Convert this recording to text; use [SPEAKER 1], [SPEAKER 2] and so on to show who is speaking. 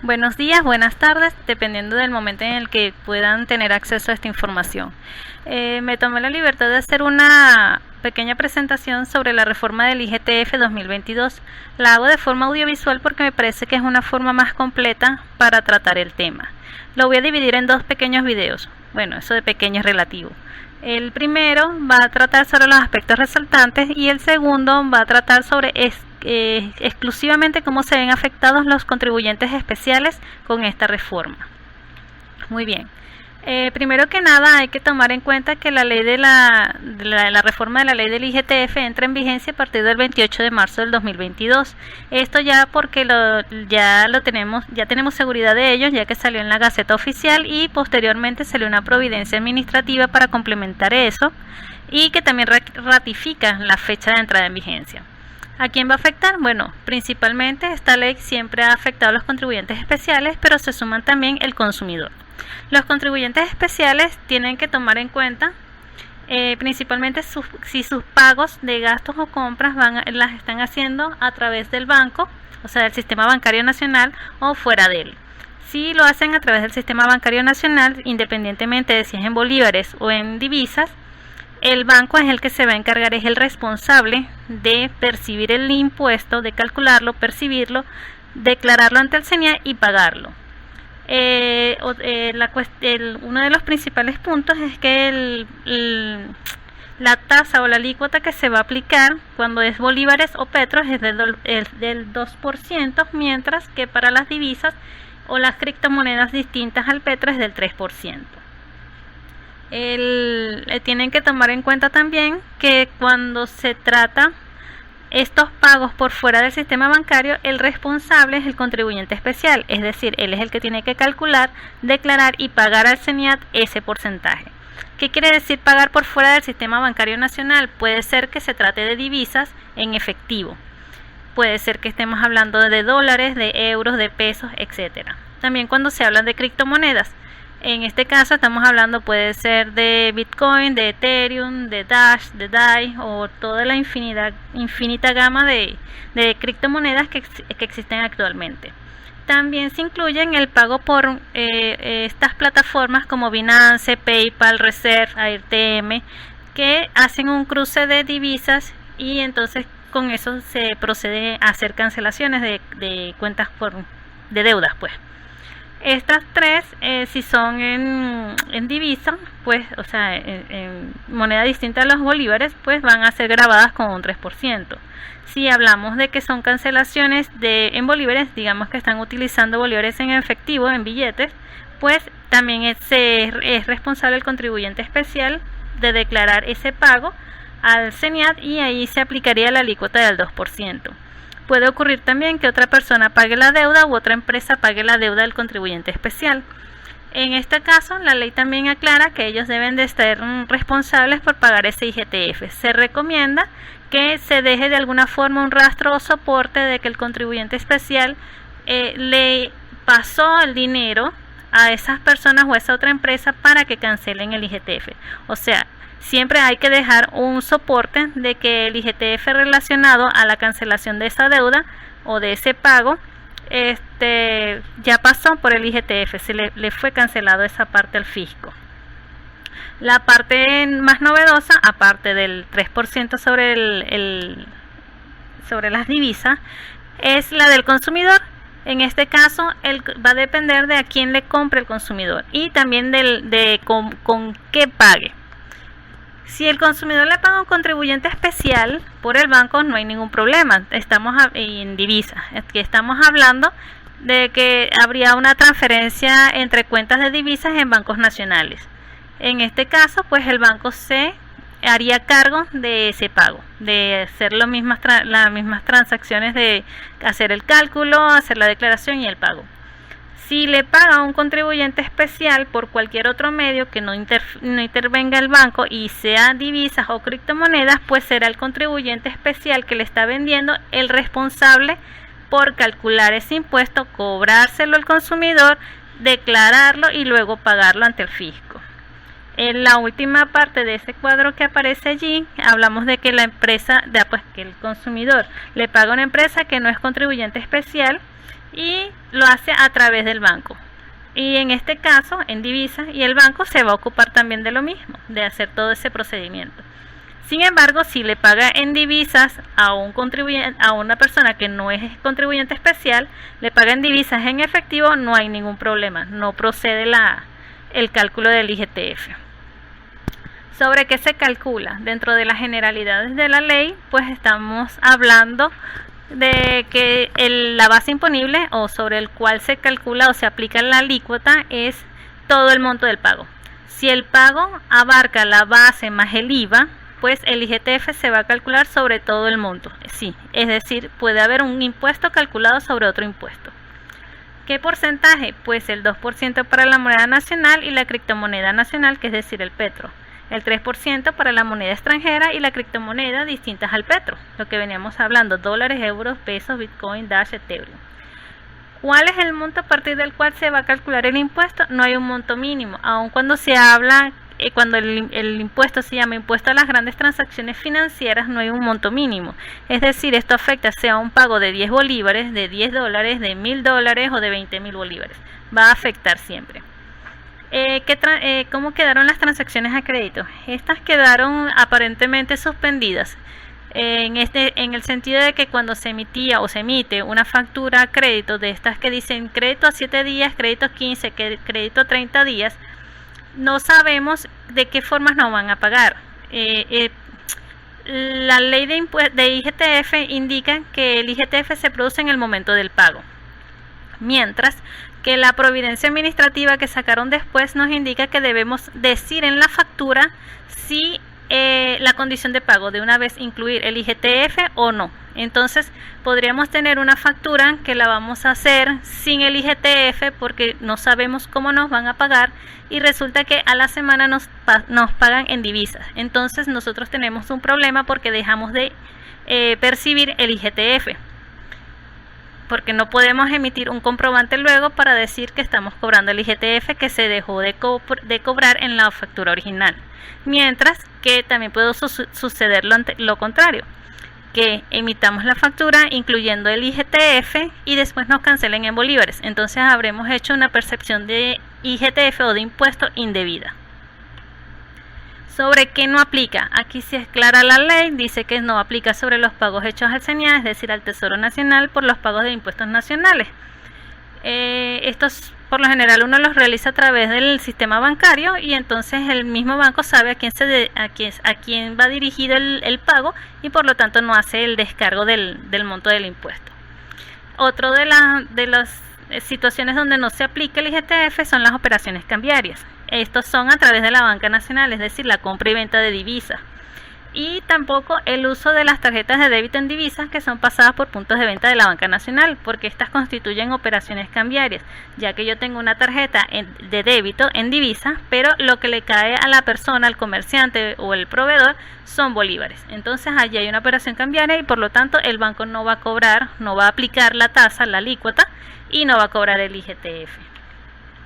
[SPEAKER 1] Buenos días, buenas tardes, dependiendo del momento en el que puedan tener acceso a esta información. Me tomé la libertad de hacer una pequeña presentación sobre la reforma del IGTF 2022. La hago de forma audiovisual porque me parece que es una forma más completa para tratar el tema. Lo voy a dividir en dos pequeños videos. Bueno, eso de pequeño es relativo. El primero va a tratar sobre los aspectos resaltantes y el segundo va a tratar sobre exclusivamente cómo se ven afectados los contribuyentes especiales con esta reforma. Muy bien. Primero que nada hay que tomar en cuenta que la ley de la reforma de la ley del IGTF entra en vigencia a partir del 28 de marzo del 2022. Esto ya porque ya tenemos seguridad de ello, ya que salió en la Gaceta Oficial y posteriormente salió una providencia administrativa para complementar eso y que también ratifica la fecha de entrada en vigencia. ¿A quién va a afectar? Bueno, principalmente esta ley siempre ha afectado a los contribuyentes especiales, pero se suman también el consumidor. Los contribuyentes especiales tienen que tomar en cuenta principalmente si sus pagos de gastos o compras las están haciendo a través del banco, o sea, del sistema bancario nacional o fuera de él. Si lo hacen a través del sistema bancario nacional, independientemente de si es en bolívares o en divisas, el banco es el que se va a encargar, es el responsable de percibir el impuesto, de calcularlo, percibirlo, declararlo ante el CENIAT y pagarlo. Uno de los principales puntos es que la tasa o la alícuota que se va a aplicar cuando es bolívares o petros es del 2%, mientras que para las divisas o las criptomonedas distintas al petro es del 3%. Tienen que tomar en cuenta también que cuando se trata estos pagos por fuera del sistema bancario, el responsable es el contribuyente especial, es decir, él es el que tiene que calcular, declarar y pagar al CENIAT ese porcentaje. ¿Qué quiere decir pagar por fuera del sistema bancario nacional? Puede ser que se trate de divisas en efectivo, puede ser que estemos hablando de dólares, de euros, de pesos, etcétera. También cuando se habla de criptomonedas, en este caso estamos hablando, puede ser de Bitcoin, de Ethereum, de Dash, de DAI o toda la infinita gama de criptomonedas que existen actualmente. También se incluyen el pago por estas plataformas como Binance, PayPal, Reserve, AirTM, que hacen un cruce de divisas y entonces con eso se procede a hacer cancelaciones de cuentas de deudas, pues. Estas tres, si son en divisa, pues, o sea, en moneda distinta a los bolívares, pues van a ser grabadas con un 3%. Si hablamos de que son cancelaciones en bolívares, digamos que están utilizando bolívares en efectivo, en billetes, pues también es responsable el contribuyente especial de declarar ese pago al CENIAT y ahí se aplicaría la alícuota del 2%. Puede ocurrir también que otra persona pague la deuda u otra empresa pague la deuda del contribuyente especial. En este caso, la ley también aclara que ellos deben de estar responsables por pagar ese IGTF. Se recomienda que se deje de alguna forma un rastro o soporte de que el contribuyente especial le pasó el dinero a esas personas o a esa otra empresa para que cancelen el IGTF. O sea, siempre hay que dejar un soporte de que el IGTF relacionado a la cancelación de esa deuda o de ese pago ya pasó por el IGTF, le fue cancelado esa parte al fisco. La parte más novedosa, aparte del 3% sobre las divisas, es la del consumidor. En este caso, va a depender de a quién le compre el consumidor y también con qué pague. Si el consumidor le paga a un contribuyente especial por el banco, no hay ningún problema. Estamos en divisas. Aquí estamos hablando de que habría una transferencia entre cuentas de divisas en bancos nacionales. En este caso, pues el banco se haría cargo de ese pago, de hacer las mismas transacciones, de hacer el cálculo, hacer la declaración y el pago. Si le paga a un contribuyente especial por cualquier otro medio que no intervenga el banco y sea divisas o criptomonedas, pues será el contribuyente especial que le está vendiendo el responsable por calcular ese impuesto, cobrárselo al consumidor, declararlo y luego pagarlo ante el fisco. En la última parte de ese cuadro que aparece allí, hablamos de que que el consumidor le paga a una empresa que no es contribuyente especial y lo hace a través del banco. Y en este caso, en divisas, y el banco se va a ocupar también de lo mismo, de hacer todo ese procedimiento. Sin embargo, si le paga en divisas a un contribuyente, a una persona que no es contribuyente especial, le paga en divisas en efectivo, no hay ningún problema, no procede el cálculo del IGTF. ¿Sobre qué se calcula? Dentro de las generalidades de la ley, pues estamos hablando de que la base imponible o sobre el cual se calcula o se aplica la alícuota es todo el monto del pago. Si el pago abarca la base más el IVA, pues el IGTF se va a calcular sobre todo el monto. Sí, es decir, puede haber un impuesto calculado sobre otro impuesto. ¿Qué porcentaje? Pues el 2% para la moneda nacional y la criptomoneda nacional, que es decir, el petro. El 3% para la moneda extranjera y la criptomoneda distintas al petro, lo que veníamos hablando, dólares, euros, pesos, bitcoin, dash, ethereum. ¿Cuál es el monto a partir del cual se va a calcular el impuesto? No hay un monto mínimo, aun cuando se habla, cuando el impuesto se llama impuesto a las grandes transacciones financieras, no hay un monto mínimo. Es decir, esto afecta sea un pago de 10 bolívares, de 10 dólares, de 1000 dólares o de 20.000 bolívares. Va a afectar siempre. ¿Cómo quedaron las transacciones a crédito? Estas quedaron aparentemente suspendidas en el sentido de que cuando se emitía o se emite una factura a crédito de estas que dicen crédito a 7 días, crédito a 15, crédito a 30 días, no sabemos de qué formas nos van a pagar. La ley de IGTF indica que el IGTF se produce en el momento del pago, mientras que la providencia administrativa que sacaron después nos indica que debemos decir en la factura si la condición de pago de una vez incluir el IGTF o no. Entonces podríamos tener una factura que la vamos a hacer sin el IGTF porque no sabemos cómo nos van a pagar y resulta que a la semana nos pagan en divisas. Entonces nosotros tenemos un problema porque dejamos de percibir el IGTF, porque no podemos emitir un comprobante luego para decir que estamos cobrando el IGTF que se dejó de cobrar en la factura original. Mientras que también puede suceder lo contrario, que emitamos la factura incluyendo el IGTF y después nos cancelen en bolívares. Entonces habremos hecho una percepción de IGTF o de impuesto indebida. ¿Sobre qué no aplica? Aquí sí es clara la ley, dice que no aplica sobre los pagos hechos al CENIAT, es decir, al Tesoro Nacional por los pagos de impuestos nacionales. Estos por lo general uno los realiza a través del sistema bancario y entonces el mismo banco sabe a quién va dirigido el pago y por lo tanto no hace el descargo del monto del impuesto. Otro de las situaciones donde no se aplica el IGTF son las operaciones cambiarias. Estos son a través de la banca nacional, es decir, la compra y venta de divisas. Y tampoco el uso de las tarjetas de débito en divisas que son pasadas por puntos de venta de la banca nacional, porque estas constituyen operaciones cambiarias, ya que yo tengo una tarjeta de débito en divisas, pero lo que le cae a la persona, al comerciante o el proveedor son bolívares. Entonces allí hay una operación cambiaria y por lo tanto el banco no va a cobrar, no va a aplicar la tasa, la alícuota y no va a cobrar el IGTF.